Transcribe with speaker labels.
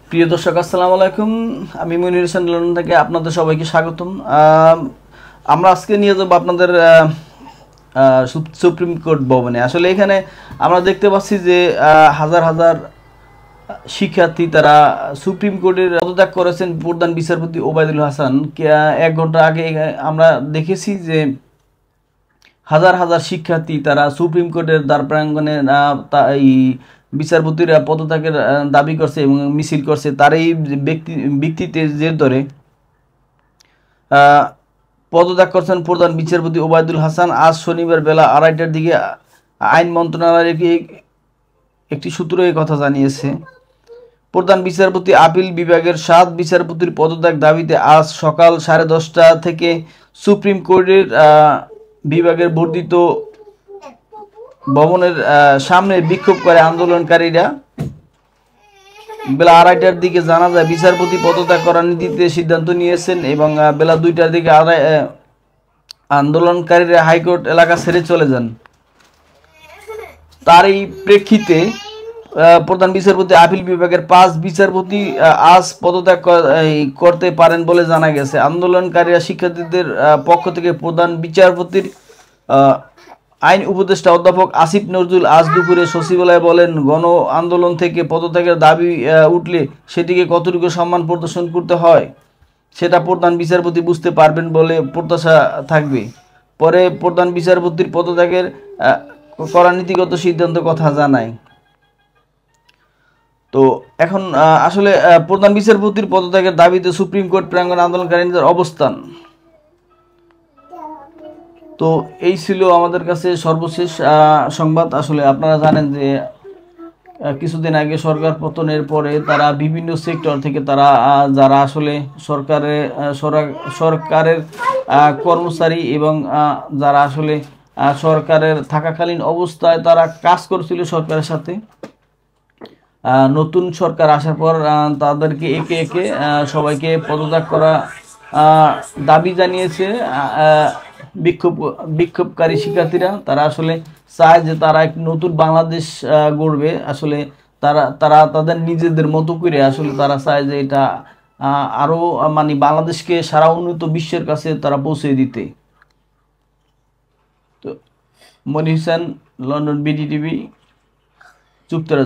Speaker 1: প্রিয় দর্শক আসসালামু আলাইকুম। আমি মনির হোসেন লন্ডন থেকে আপনাদের সবাইকে স্বাগতম। আমরা আজকে নিয়ে যাব আপনাদের সুপ্রিম কোর্ট ভবনে। আসলে এখানে আমরা দেখতে পাচ্ছি যে হাজার হাজার শিক্ষার্থী তারা সুপ্রিম কোর্টের পদত্যাগ করেছেন প্রধান বিচারপতি ওবায়দুল হাসান। 1 ঘন্টা আগে আমরা দেখেছি যে হাজার হাজার শিক্ষার্থী তারা সুপ্রিম কোর্টের দ্বার প্রাঙ্গণে এই বিচারপতির পদত্যাগের দাবি করছে এবং মিছিল করছে। তার এই ব্যক্তিতে জের ধরে পদত্যাগ করছেন প্রধান বিচারপতি ওবায়দুল হাসান। আজ শনিবার বেলা 2:30টার দিকে আইন মন্ত্রণালয়ের একটি সূত্র এই কথা জানিয়েছে। প্রধান বিচারপতি আপিল বিভাগের 7 বিচারপতির পদত্যাগ দাবিতে আজ সকাল 10:30টা থেকে সুপ্রিম কোর্টের বিভাগের বর্ধিত ভবনের সামনে বিক্ষোভ করে আন্দোলনকারীরা। বেলা 2:30টার দিকে জানা যায় বিচারপতি পদত্যাগ করার নীতিতে সিদ্ধান্ত নিয়েছেন এবং বেলা 2টার দিকে আন্দোলনকারীরা হাইকোর্ট এলাকা ছেড়ে চলে যান। তার এই প্রেক্ষিতে প্রধান বিচারপতি আপিল বিভাগের 5 বিচারপতি আজ পদত্যাগ করতে পারেন বলে জানা গেছে। আন্দোলনকারীরা শিক্ষার্থীদের পক্ষ থেকে প্রধান বিচারপতির আইন উপদেষ্টা অধ্যাপক আসিফ নজরুল আজ দুপুরে সচিবালয়ে বলেন, গণ আন্দোলন থেকে পদত্যাগের দাবি উঠলে সেটিকে কতটুকু সম্মান প্রদর্শন করতে হয় সেটা প্রধান বিচারপতি বুঝতে পারবেন বলে প্রত্যাশা থাকবে। পরে প্রধান বিচারপতির পদত্যাগের করা নীতিগত সিদ্ধান্তের কথা জানায়। তো এখন আসলে প্রধান বিচারপতির পদত্যাগের দাবিতে সুপ্রিম কোর্ট প্রাঙ্গণে আন্দোলনকারীদের অবস্থান। তো এই ছিল আমাদের কাছে সর্বশেষ সংবাদ। আসলে আপনারা জানেন যে কিছুদিন আগে সরকার পতনের পরে তারা বিভিন্ন সেক্টর থেকে তারা যারা আসলে সরকারের কর্মচারী এবং যারা আসলে সরকারের থাকাকালীন অবস্থায় তারা কাজ করছিল সরকারের সাথে, নতুন সরকার আসার পর তাদেরকে একে একে সবাইকে পদত্যাগ করা দাবি জানিয়েছে বিক্ষোভকারী শিক্ষার্থীরা। তারা আসলে চায় যে তারা এক নতুন বাংলাদেশ গড়বে। আসলে তারা তাদের নিজেদের মতো করে আসলে তারা চায় যে এটা আরো মানে বাংলাদেশকে সারা উন্নত বিশ্বের কাছে তারা পৌঁছে দিতে। তো মনির হোসেন, লন্ডন, বিডিটিভি, যুক্তরাজ্য।